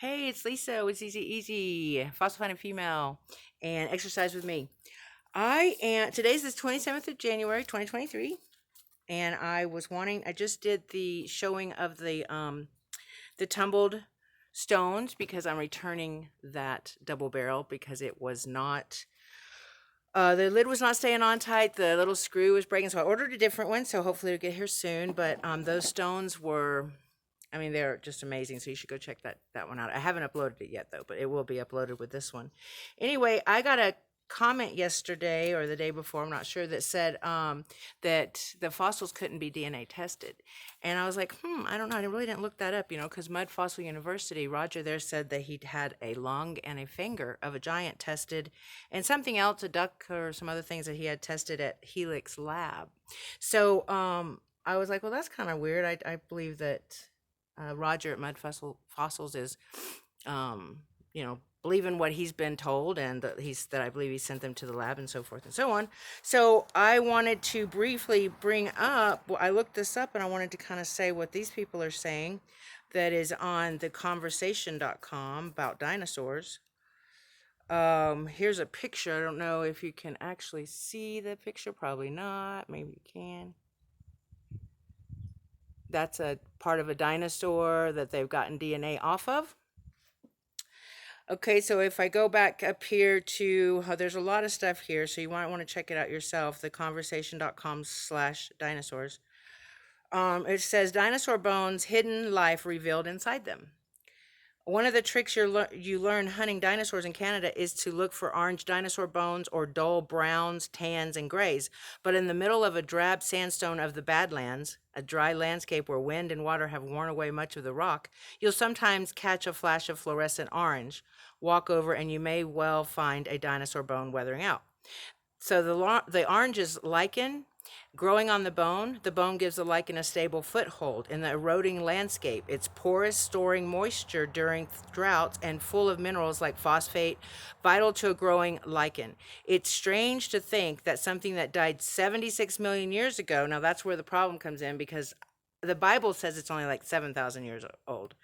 Hey, it's Lisa with Easy Easy, Fossil Finding Female, and Exercise with Me. Today's the 27th of January, 2023, and I just did the showing of the tumbled stones because I'm returning that double barrel because it was not, the lid was not staying on tight, the little screw was breaking, so I ordered a different one, so hopefully it'll get here soon, but those stones were, I mean, they're just amazing. So you should go check that one out. I haven't uploaded it yet though, but it will be uploaded with this one. Anyway, I got a comment yesterday or the day before, I'm not sure, that said that the fossils couldn't be DNA tested. And I was like, I don't know. I really didn't look that up, because Mud Fossil University, Roger there said that he'd had a lung and a finger of a giant tested, and something else, a duck or some other things that he had tested at Helix Lab. So I was like, well, that's kind of weird. I believe that Roger at Fossils is, believing what he's been told, and that I believe he sent them to the lab and so forth and so on. So I wanted to briefly bring up. Well, I looked this up, and I wanted to kind of say what these people are saying. That is on theconversation.com about dinosaurs. Here's a picture. I don't know if you can actually see the picture. Probably not. Maybe you can. That's a part of a dinosaur that they've gotten DNA off of. Okay, so if I go back up here to, there's a lot of stuff here, so you might want to check it out yourself, theconversation.com/dinosaurs. It says dinosaur bones, hidden life revealed inside them. One of the tricks you learn hunting dinosaurs in Canada is to look for orange dinosaur bones or dull browns, tans, and grays. But in the middle of a drab sandstone of the Badlands, a dry landscape where wind and water have worn away much of the rock, you'll sometimes catch a flash of fluorescent orange. Walk over and you may well find a dinosaur bone weathering out. So the orange is lichen growing on the bone. The bone gives the lichen a stable foothold in the eroding landscape. It's porous, storing moisture during droughts, and full of minerals like phosphate, vital to a growing lichen. It's strange to think that something that died 76 million years ago, now that's where the problem comes in, because the Bible says it's only like 7,000 years old.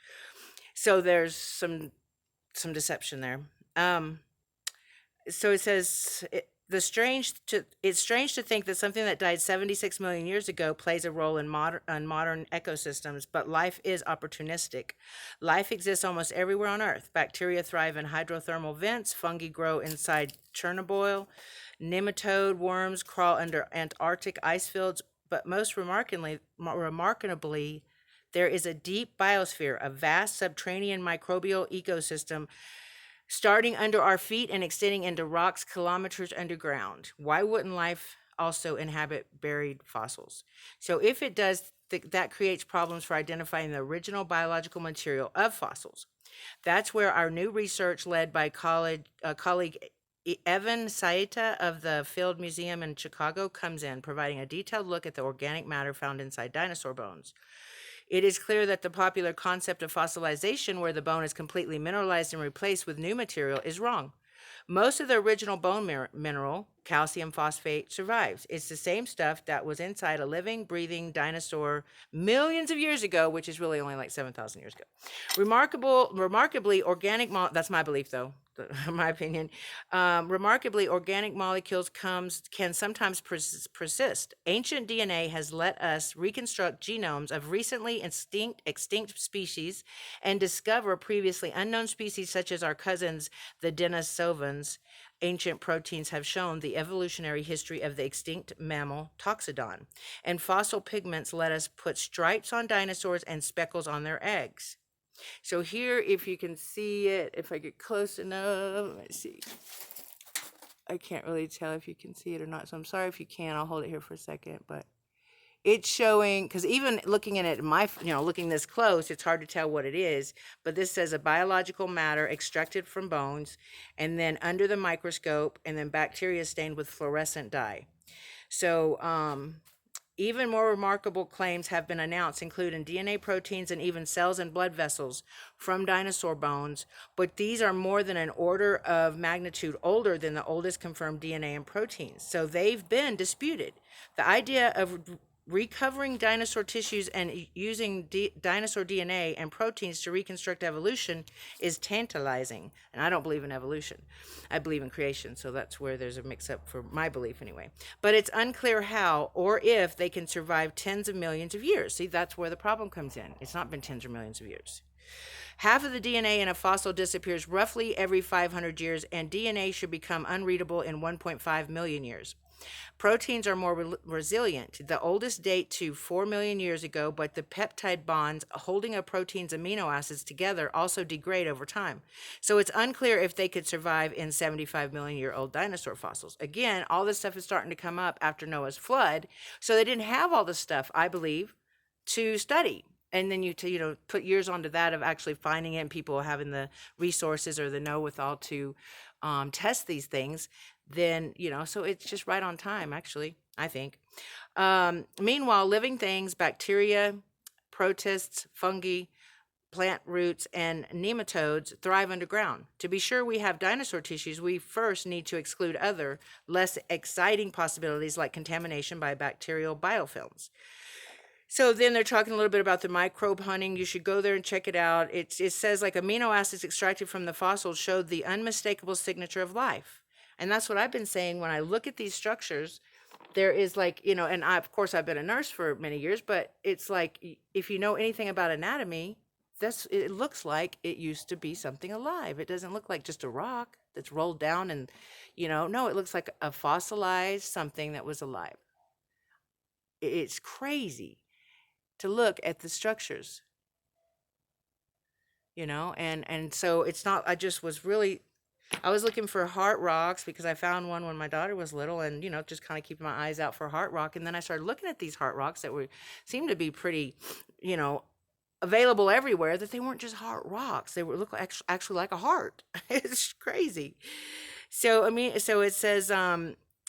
So there's some deception there. So it says it's strange to think that something that died 76 million years ago plays a role in modern ecosystems, but life is opportunistic. Life exists almost everywhere on Earth. Bacteria thrive in hydrothermal vents, fungi grow inside Chernobyl, nematode worms crawl under Antarctic ice fields, but most remarkably, there is a deep biosphere, a vast subterranean microbial ecosystem starting under our feet and extending into rocks kilometers underground. Why wouldn't life also inhabit buried fossils? So if it does, that creates problems for identifying the original biological material of fossils. That's where our new research, led by colleague Evan Saita of the Field Museum in Chicago, comes in, providing a detailed look at the organic matter found inside dinosaur bones. It is clear that the popular concept of fossilization, where the bone is completely mineralized and replaced with new material, is wrong. Most of the original bone mineral, calcium phosphate, survives. It's the same stuff that was inside a living, breathing dinosaur millions of years ago, which is really only like 7,000 years ago. Remarkably, that's my belief though, my opinion. Remarkably, organic molecules can sometimes persist. Ancient DNA has let us reconstruct genomes of recently extinct species and discover previously unknown species such as our cousins, the Denisovans. Ancient proteins have shown the evolutionary history of the extinct mammal Toxodon. And fossil pigments let us put stripes on dinosaurs and speckles on their eggs. So here, if you can see it, if I get close enough, let's see. I can't really tell if you can see it or not, so I'm sorry if you can. I'll hold it here for a second, but it's showing, because even looking at it, looking this close, it's hard to tell what it is, but this says a biological matter extracted from bones, and then under the microscope, and then bacteria stained with fluorescent dye. So, even more remarkable claims have been announced, including DNA proteins and even cells and blood vessels from dinosaur bones, but these are more than an order of magnitude older than the oldest confirmed DNA and proteins. So they've been disputed. The idea of recovering dinosaur tissues and using dinosaur DNA and proteins to reconstruct evolution is tantalizing. And I don't believe in evolution. I believe in creation. So that's where there's a mix up for my belief anyway. But it's unclear how or if they can survive tens of millions of years. See, that's where the problem comes in. It's not been tens of millions of years. Half of the DNA in a fossil disappears roughly every 500 years, and DNA should become unreadable in 1.5 million years. Proteins are more resilient. The oldest date to 4 million years ago, but the peptide bonds holding a protein's amino acids together also degrade over time. So it's unclear if they could survive in 75 million year old dinosaur fossils. Again, all this stuff is starting to come up after Noah's flood. So they didn't have all this stuff, I believe, to study. And then you put years onto that of actually finding it and people having the resources or the know-withal to test these things, then, so it's just right on time, actually, I think. Meanwhile, living things, bacteria, protists, fungi, plant roots, and nematodes thrive underground. To be sure we have dinosaur tissues, we first need to exclude other, less exciting possibilities like contamination by bacterial biofilms. So then they're talking a little bit about the microbe hunting. You should go there and check it out. It says like amino acids extracted from the fossils showed the unmistakable signature of life. And that's what I've been saying when I look at these structures. There is like, and of course I've been a nurse for many years, but it's like, if you know anything about anatomy, it looks like it used to be something alive. It doesn't look like just a rock that's rolled down and, no, it looks like a fossilized something that was alive. It's crazy to look at the structures, and so it's not, I was looking for heart rocks because I found one when my daughter was little and, just kind of keeping my eyes out for heart rock. And then I started looking at these heart rocks that seemed to be pretty, available everywhere, that they weren't just heart rocks. They look actually like a heart. It's crazy. So it says,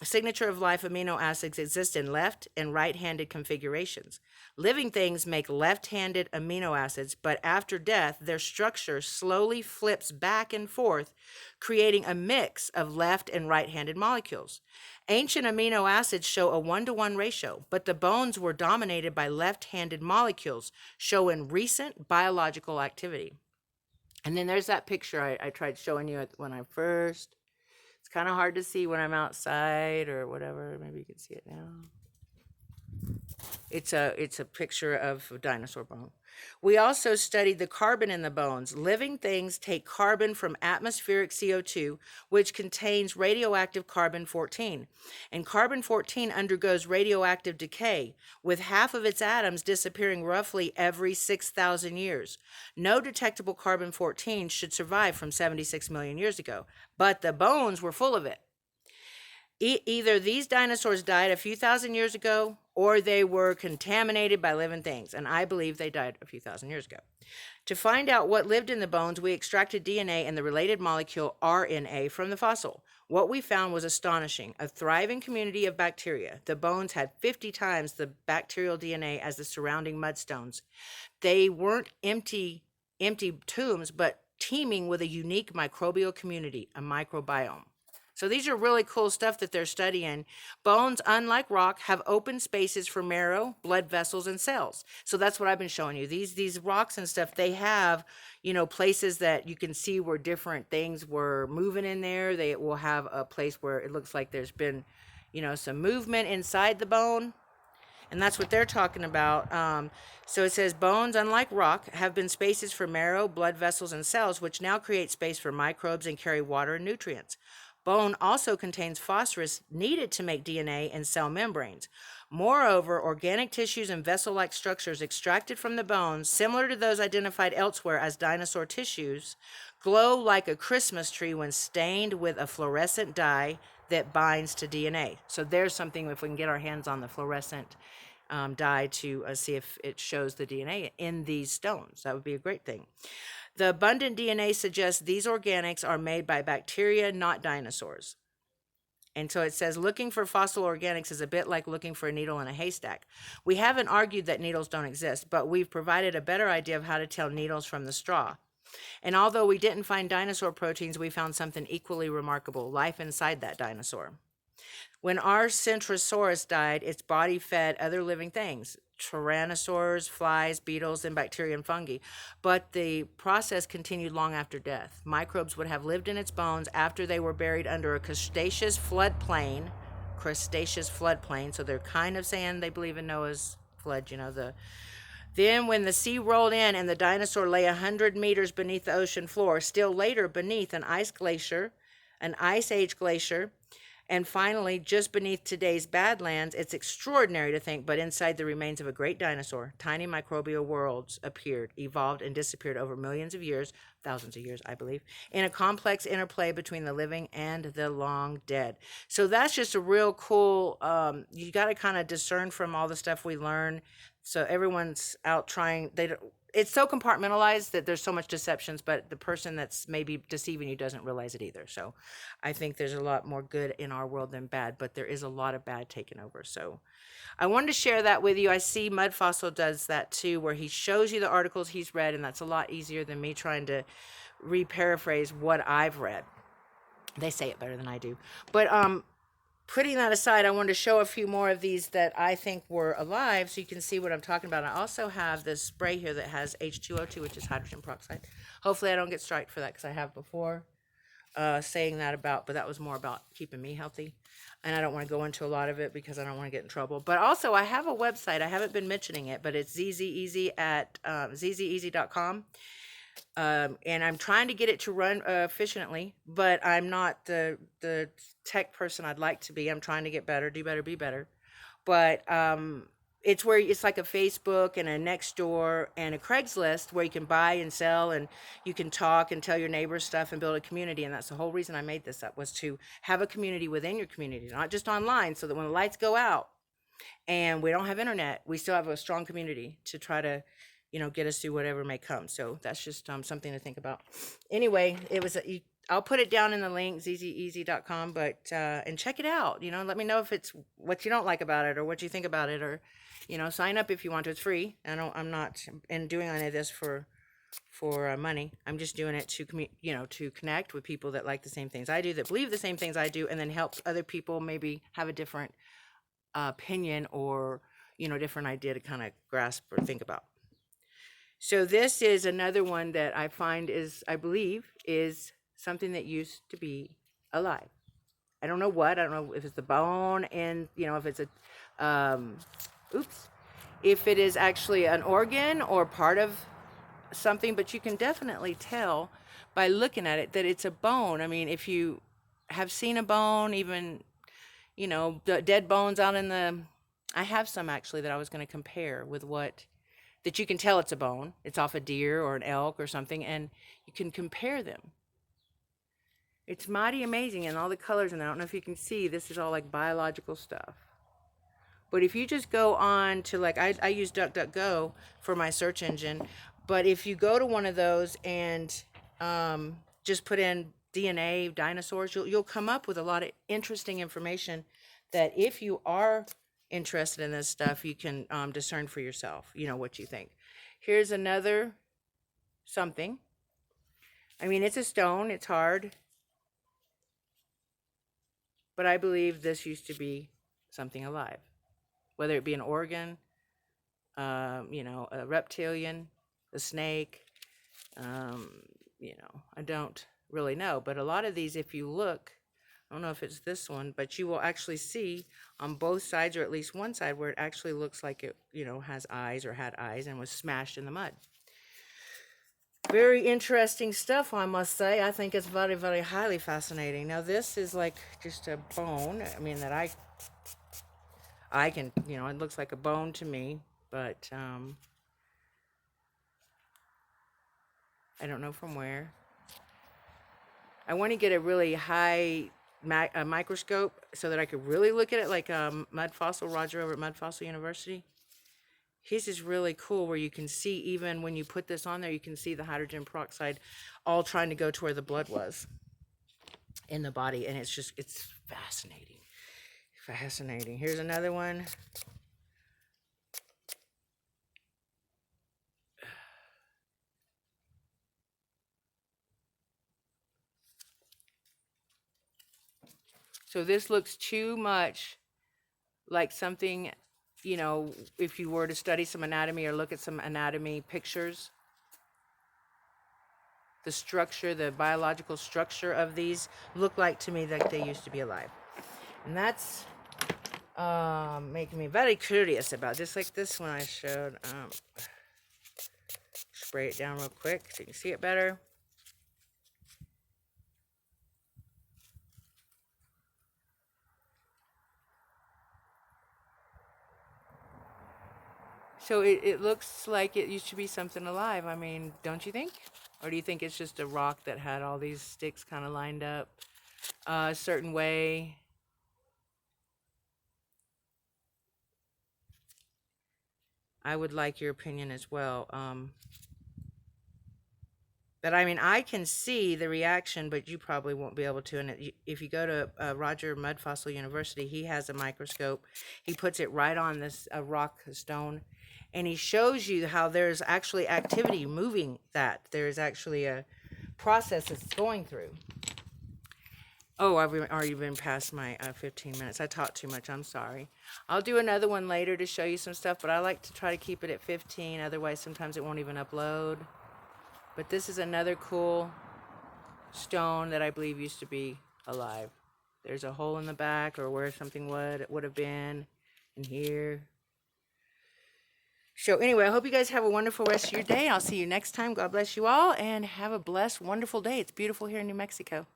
signature of life amino acids exist in left and right-handed configurations. Living things make left-handed amino acids, but after death, their structure slowly flips back and forth, creating a mix of left and right-handed molecules. Ancient amino acids show a 1-to-1 ratio, but the bones were dominated by left-handed molecules, showing recent biological activity. And then there's that picture I tried showing you when I first. It's kind of hard to see when I'm outside or whatever. Maybe you can see it now. It's a picture of a dinosaur bone. We also studied the carbon in the bones. Living things take carbon from atmospheric CO2, which contains radioactive carbon-14. And carbon-14 undergoes radioactive decay, with half of its atoms disappearing roughly every 6,000 years. No detectable carbon-14 should survive from 76 million years ago, but the bones were full of it. Either these dinosaurs died a few thousand years ago or they were contaminated by living things, and I believe they died a few thousand years ago. To find out what lived in the bones, we extracted DNA and the related molecule RNA from the fossil. What we found was astonishing. A thriving community of bacteria. The bones had 50 times the bacterial DNA as the surrounding mudstones. They weren't empty tombs, but teeming with a unique microbial community, a microbiome. So these are really cool stuff that they're studying. Bones, unlike rock, have open spaces for marrow, blood vessels, and cells. So that's what I've been showing you. These rocks and stuff, they have, places that you can see where different things were moving in there. They will have a place where it looks like there's been, some movement inside the bone. And that's what they're talking about. So it says, bones, unlike rock, have been spaces for marrow, blood vessels, and cells, which now create space for microbes and carry water and nutrients. Bone also contains phosphorus needed to make DNA and cell membranes. Moreover, organic tissues and vessel-like structures extracted from the bones, similar to those identified elsewhere as dinosaur tissues, glow like a Christmas tree when stained with a fluorescent dye that binds to DNA. So there's something, if we can get our hands on the fluorescent dye to see if it shows the DNA in these stones. That would be a great thing. The abundant DNA suggests these organics are made by bacteria, not dinosaurs. And so it says looking for fossil organics is a bit like looking for a needle in a haystack. We haven't argued that needles don't exist, but we've provided a better idea of how to tell needles from the straw. And although we didn't find dinosaur proteins, we found something equally remarkable, life inside that dinosaur. When our Centrosaurus died, its body fed other living things, tyrannosaurs, flies, beetles, and bacteria and fungi. But the process continued long after death. Microbes would have lived in its bones after they were buried under a crustaceous floodplain. Crustaceous floodplain. So they're kind of saying they believe in Noah's flood, then, when the sea rolled in and the dinosaur lay 100 meters beneath the ocean floor, still later beneath an ice glacier, an ice age glacier, and finally just beneath today's Badlands, it's extraordinary to think, but inside the remains of a great dinosaur, tiny microbial worlds appeared, evolved, and disappeared over millions of years, thousands of years, I believe, in a complex interplay between the living and the long dead. So that's just a real cool, you got to kind of discern from all the stuff we learn. So everyone's out trying, it's so compartmentalized that there's so much deceptions, but the person that's maybe deceiving you doesn't realize it either. So I think there's a lot more good in our world than bad, but there is a lot of bad taken over. So I wanted to share that with you. I see Mud Fossil does that too, where he shows you the articles he's read, and that's a lot easier than me trying to re-paraphrase what I've read. They say it better than I do. But putting that aside, I wanted to show a few more of these that I think were alive so you can see what I'm talking about. I also have this spray here that has H2O2, which is hydrogen peroxide. Hopefully I don't get striked for that because I have before saying that about, but that was more about keeping me healthy. And I don't want to go into a lot of it because I don't want to get in trouble. But also I have a website. I haven't been mentioning it, but it's ZZEasy at ZZEasy.com. And I'm trying to get it to run efficiently, but I'm not the tech person I'd like to be. I'm trying to get better, do better, be better. But it's where it's like a Facebook and a Nextdoor and a Craigslist where you can buy and sell and you can talk and tell your neighbors stuff and build a community. And that's the whole reason I made this up, was to have a community within your community, not just online, so that when the lights go out and we don't have internet, we still have a strong community to try to get us through whatever may come. So that's just something to think about. Anyway, it was I'll put it down in the link, zzeasy.com, but and check it out. Let me know if it's what you don't like about it or what you think about it, or sign up if you want to. It's free. I'm not doing any of this for money. I'm just doing it to to connect with people that like the same things I do, that believe the same things I do, and then help other people maybe have a different opinion or different idea to kind of grasp or think about. So this is another one that I find I believe is something that used to be alive. I don't know what. I don't know if it's the bone and, if it's if it is actually an organ or part of something, but you can definitely tell by looking at it that it's a bone. I mean, if you have seen a bone, even, the dead bones out I have some actually that I was going to compare with that you can tell it's a bone. It's off a deer or an elk or something, and you can compare them. It's mighty amazing, and all the colors, and I don't know if you can see, this is all like biological stuff. But if you just go on to I use DuckDuckGo for my search engine, but if you go to one of those and just put in DNA dinosaurs, you'll come up with a lot of interesting information that if you are interested in this stuff, you can discern for yourself, what you think. Here's another something. I mean, it's a stone, it's hard, but I believe this used to be something alive, whether it be an organ, a reptilian, a snake, I don't really know, but a lot of these, if you look, I don't know if it's this one, but you will actually see on both sides, or at least one side, where it actually looks like it, has eyes or had eyes and was smashed in the mud. Very interesting stuff, I must say. I think it's very, very highly fascinating. Now, this is like just a bone. I mean, that I can, it looks like a bone to me, but I don't know from where. I want to get a really high microscope so that I could really look at it, like Mud Fossil, Roger over at Mud Fossil University. His is really cool where you can see, even when you put this on there, you can see the hydrogen peroxide all trying to go to where the blood was in the body. And it's fascinating. Fascinating. Here's another one. So this looks too much like something, if you were to study some anatomy or look at some anatomy pictures, the structure, the biological structure of these look like to me like they used to be alive. And that's making me very curious about, just like this one I showed. Spray it down real quick so you can see it better. So it looks like it used to be something alive. I mean, don't you think? Or do you think it's just a rock that had all these sticks kind of lined up a certain way? I would like your opinion as well. But I mean, I can see the reaction, but you probably won't be able to. And if you go to Roger Mudfossil University, he has a microscope. He puts it right on this rock stone, and he shows you how there's actually activity moving that. There's actually a process it's going through. Oh, I've already been past my 15 minutes. I talked too much. I'm sorry. I'll do another one later to show you some stuff, but I like to try to keep it at 15. Otherwise, sometimes it won't even upload. But this is another cool stone that I believe used to be alive. There's a hole in the back, or where something would have been in here. So anyway, I hope you guys have a wonderful rest of your day. I'll see you next time. God bless you all, and have a blessed, wonderful day. It's beautiful here in New Mexico.